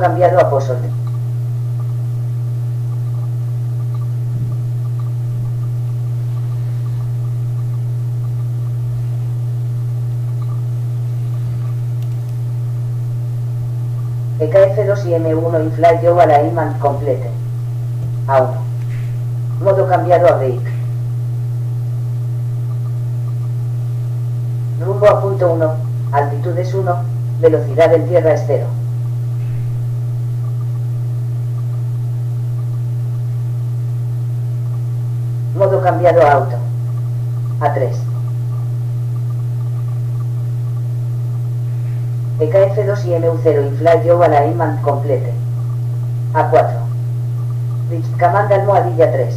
cambiado a posorde. EKF2 y M1 inflight yo alignment complete. A1. Modo cambiado a break. Rumbo a punto 1, altitud es 1, velocidad en tierra es 0. Modo cambiado a auto. A3. EKF2 y MU0 inflight yo alignment complete. A4. Reach command almohadilla 3.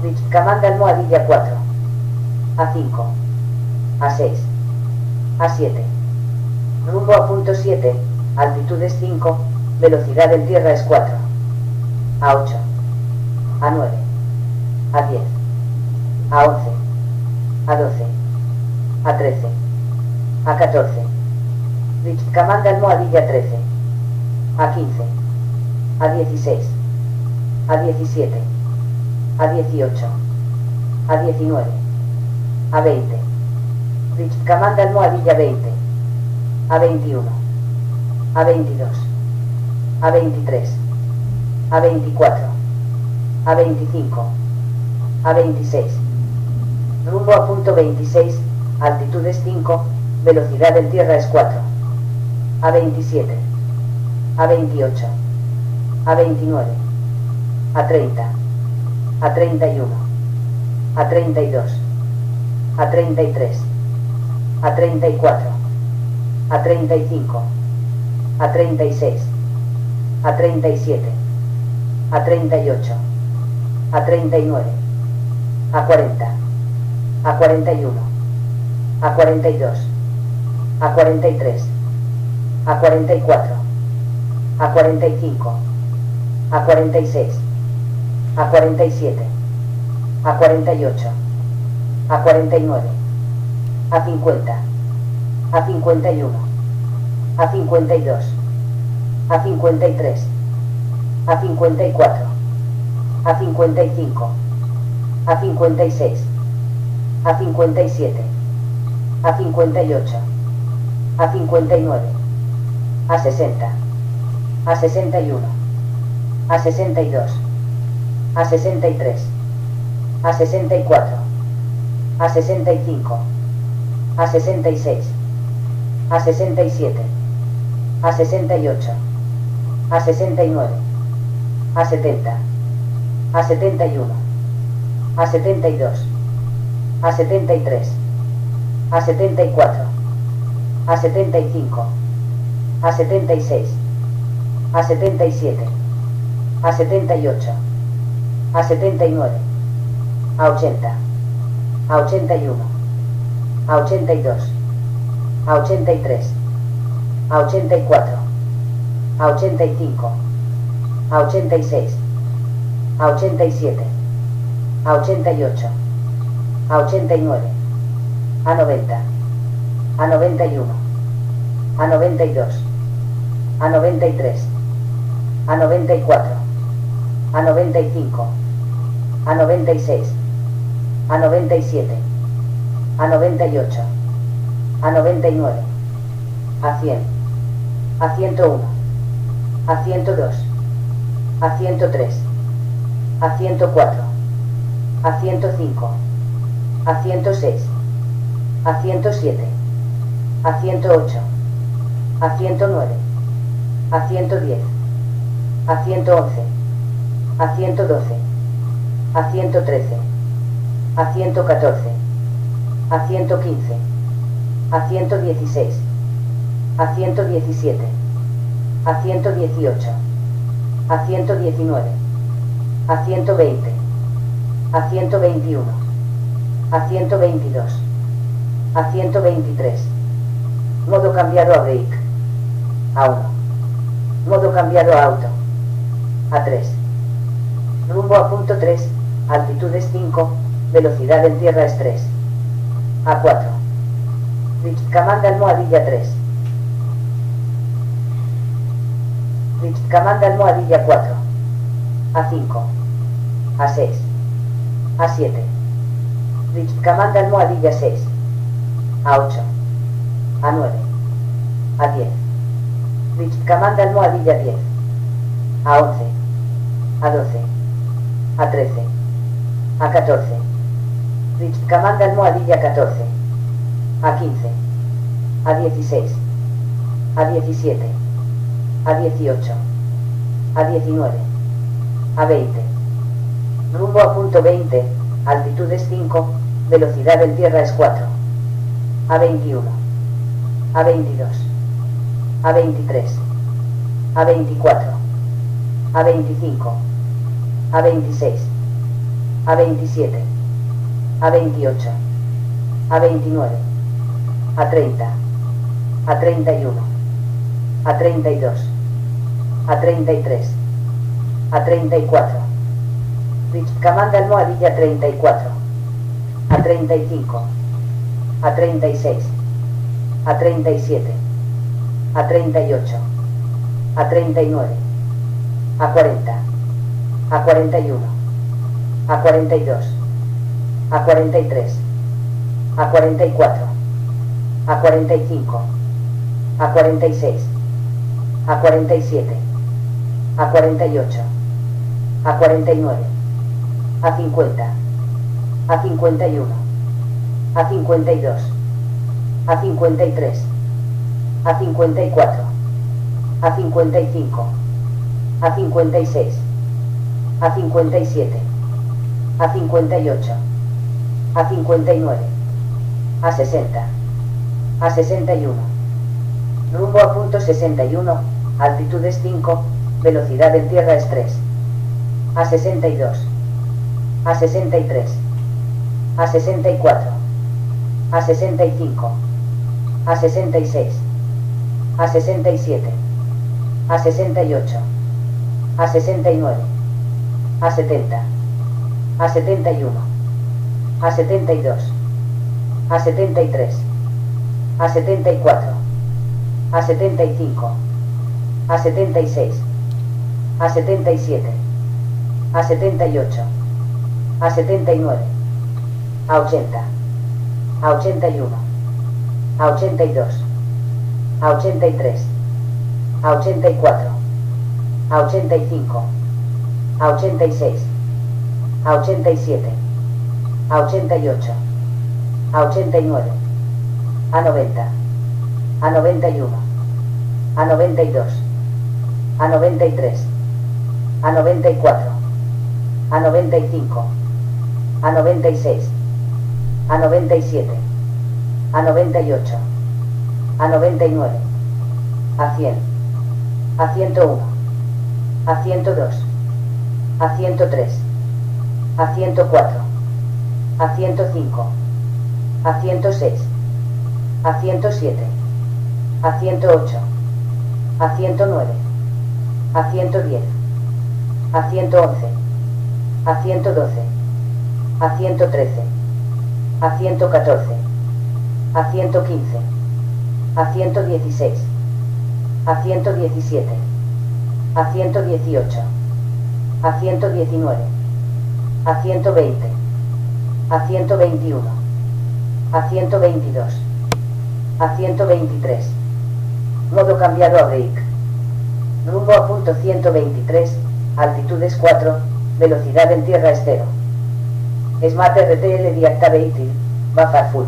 Reach command almohadilla 4. A5. A6. A7. Rumbo a punto 7, altitud es 5, velocidad en tierra es 4. A8. A9. A10. A11. A12. A13. A14. Reach command almohadilla 13. A15. A16. A17. A18. A19. A20. Reach command almohadilla 20. A21. A22. A23. A24. A25. A26. Rumbo a punto 26, altitud es 5, velocidad en tierra es 4. A27. A28. A29. A30. A31. A32. A33. A34. A35. A36. A37. A38. A39. A40. A41. A42. A43. A44. A45. A46. A47. A48. A49. A50. A51. A52. A53. A54. A55. A56. A57. A58. A59. A60. A61. A62. A63. A64. A65. A66. A67. A68. A69. A70. A71. A72. A73. A74. A75. A76. A77. A78. A79. A80. A81. A82. A83. A84. A85. A86. A87. A88. A89. A90. A91. A92. A93. A94. A95. A96. A97. A98. A99. A100. A101. A102. A103. A104. A105. A106. A107. A108. A109. A110. A111. A112. A113. A114. A115. A116. A117. A118. A119. A120. A121. A122. A123. Modo cambiado a break. A1. Modo cambiado a auto. A3. Rumbo a punto 3, altitud es 5, velocidad en tierra es 3. A4. Reach command almohadilla 3. Comanda almohadilla 4. A5. A6. A7. Comanda almohadilla 6. A8. A9. A10. Comanda almohadilla 10. A11. A12. A13. A14. Comanda almohadilla 14. A15. A16. A17. A18. A19. A20. Rumbo a punto 20, altitud es 5, velocidad en tierra es 4. A21. A22. A23. A24. A25. A26. A27. A28. A29. A30. A31. A32. A33. A34. Comanda almohadilla 34. A35. A36. A37. A38. A39. A40. A41. A42. A43. A44. A45. A46. A47. A48. A49. A50. A51. A52. A53. A54. A55. A56. A57. A58. A59. A60. A61. Rumbo a punto 61, altitud es 5, velocidad en tierra es 3. A62. A63. A64. A65. A66. A67. A68. A69. A70. A71. A72. A73. A74. A75. A76. A77. A78. A79. A80. A81. A82. A83. A84. A85. A86. A87. A88. A89. A90. A91. A92. A93. A94. A95. A96. A97. A98. A99. A100. A101. A102. A103. A104. A105. A106. A107. A108. A109. A110. A111. A112. A113. A114. A115. A116. A117. A118. A119. A120. A121. A122. A123. Modo cambiado a break. Rumbo a punto 123, altitud es 4, velocidad en tierra es 0. Smart RTL Deactivated, buffer full.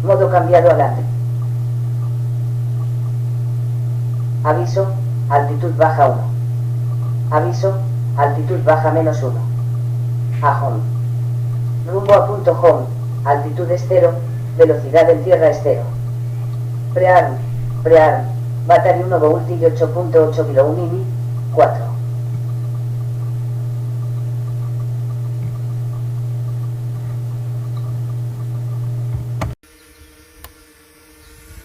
Modo cambiado a land. Aviso, altitud baja 1. Aviso, altitud baja menos 1. A home. Rumbo a punto home, altitud es 0, velocidad en tierra es 0. Prearm, battery 1 voltage 8.8 kV, 4.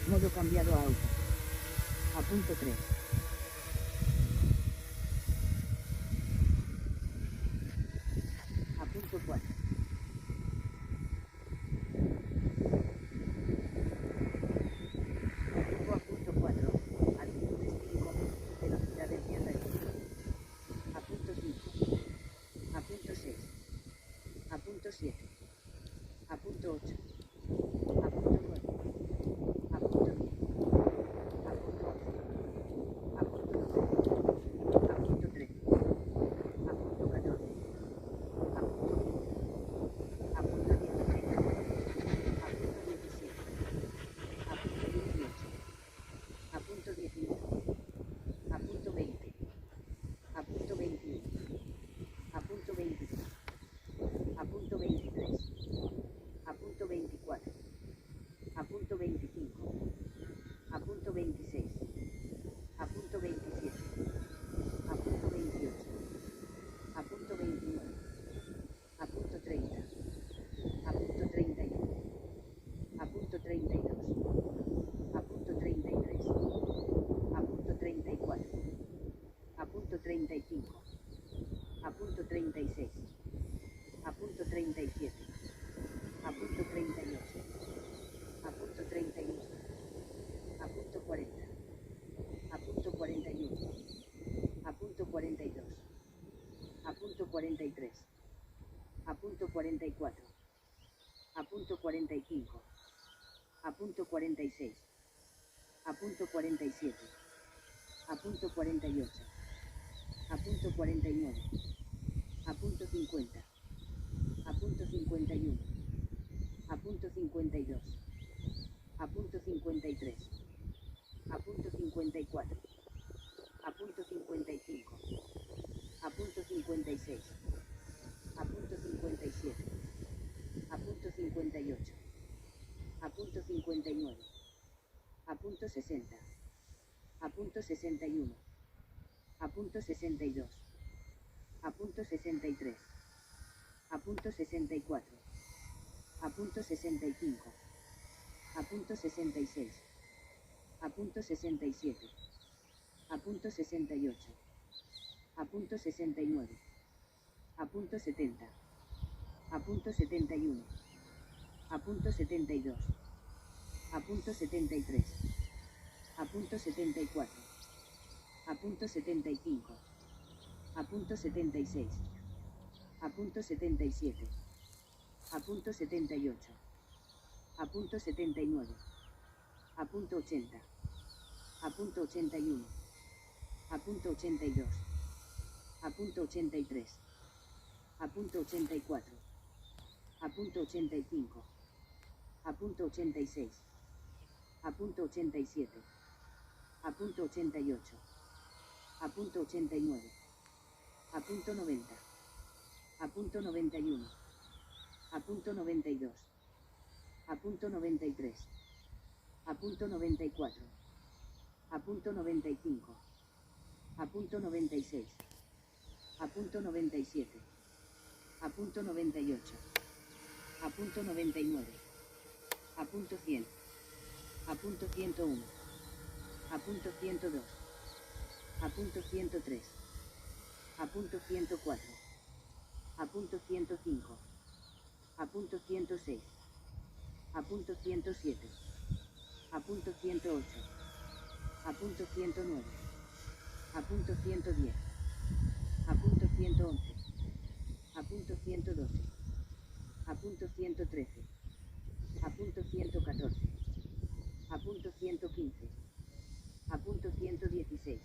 Modo cambiado a auto. A punto 3. 25, a punto 26, a punto 27, a punto 28, a punto 29, a punto 30, a punto 31, a punto 32, a punto 33, a punto 34, a punto 35, a punto 36, a punto 37, a punto 38, a punto 31, a punto 40, a punto 41, a punto 42, a punto 43, a punto 44, a punto 45, a punto 46, a punto 47, a punto 48, a punto 49, a punto 50, a punto 51, a punto 52, a punto 53, a punto 54, a punto 55, a punto 56, a punto 57, a punto 58, a punto 59, a punto 60, a punto 61, a punto 62, a punto 63, a punto 64, a punto 65, a punto 66, a punto 67, a punto 68, a punto 69, a punto 70, a punto 71, a punto 72, a punto 73, a punto 74, a punto 75, a punto 76, a punto 77, a punto 78, a punto 79, a punto 80, a punto 81, a punto 82, a punto 83, a punto 84, a punto 85, a punto 86, a punto 87, a punto 88, a punto 89, a punto 90, a punto 91, a punto 92, a punto 93, a punto 94, a punto 95, a punto 96, a punto 97, a punto 98, a punto 99, a punto 100, a punto 101, a punto 102, a punto 103, a punto 104, a punto 105, a punto 106, a punto 107, a punto 108, a punto 109, a punto 110, a punto 111, a punto 112, a punto 113, a punto 114, a punto 115, a punto 116,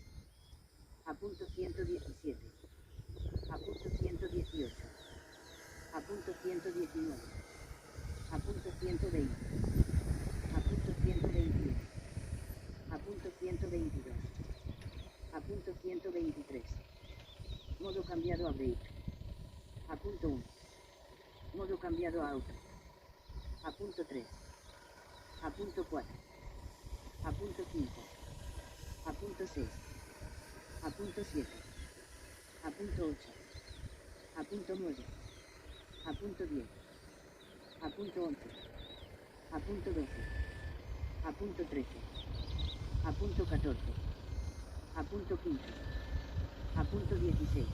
a punto 117, a punto 118, a punto 119, a punto 120, a punto 121, a punto 122, a punto 123, modo cambiado a break, a punto 1, modo cambiado a auto, a punto 3, a punto 4, a punto 5, a punto 6, a punto 7, a punto 8, a punto 9, a punto 10, a punto 11, a punto 12, a punto 13, a punto 14, a punto 15, a punto 16,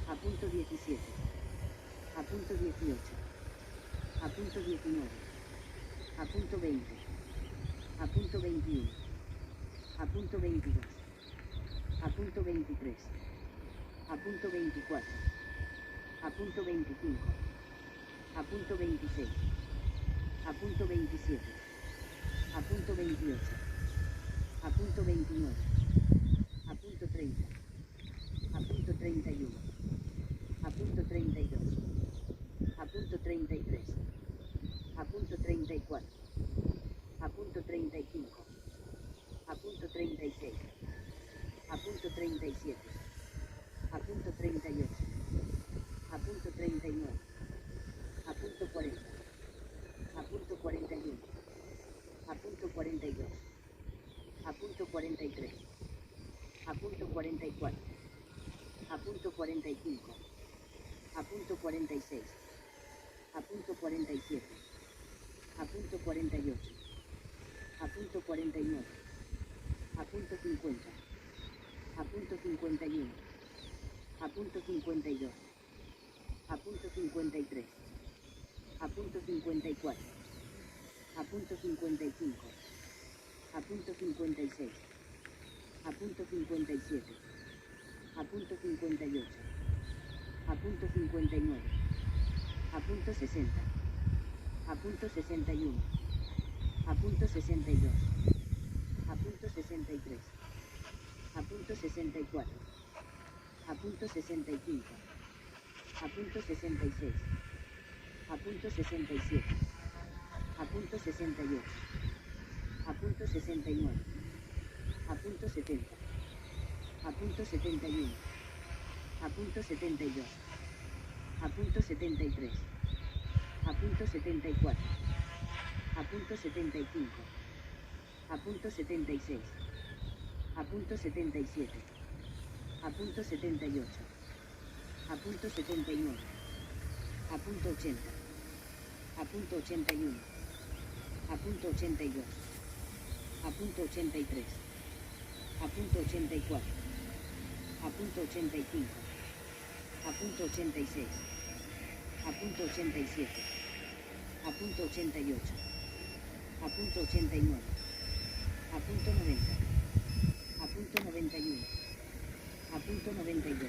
a punto 17, a punto 18, a punto 19, a punto 20, a punto 21, a punto 22, a punto 23, a punto 24, a punto 25, a punto 26, a punto 27, a punto 28, a punto 29, a punto 30, a punto 31, a punto 32, a punto 33, a punto 34, a punto 35, a punto 36, a punto 37, a punto 38, a punto 39, a punto 40, a punto 41, 43, a punto 44, a punto 45, a punto 46, a punto 47, a punto 48, a punto 49, a punto 50, a punto 51, a punto 52, a punto 53, a punto 54, a punto 55, a punto 56, a punto 57, a punto 58, a punto 59, a punto 60, a punto 61, a punto 62, a punto 63, a punto 64, a punto 65, a punto 66, a punto 67, a punto 68, a punto 69, a punto 70, a punto 71, a punto 72, a punto 73, a punto 74, a punto 75, a punto 76, a punto 77, a punto 78, a punto 79, a punto 80, a punto 81, a punto 82, a punto 83, a punto 84, a punto 85, a punto 86, a punto 87, a punto 88, a punto 89, a punto 90, a punto 91, a punto 92,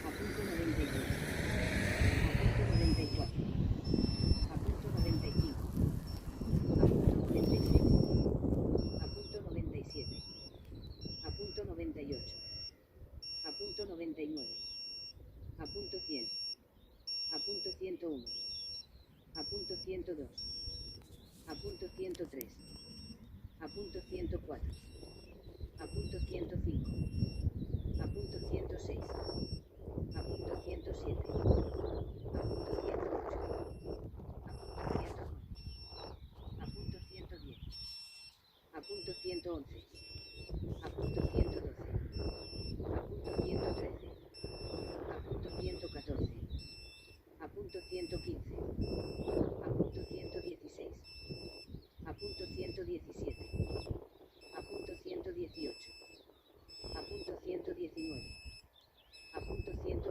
a punto 93, a punto 94, a punto 95, a punto 96, a punto 97, a punto 98, a punto 99, a punto 100, a punto 101, a punto 102, a punto 103, a punto 104, a punto 105, a punto 106, a punto 107, a punto 108, a punto 109, a punto 110, a punto 111, a punto 112, a punto 113, a punto 114, a punto 115, a punto 116, a punto 117, a punto 118, a punto 119, a punto 120,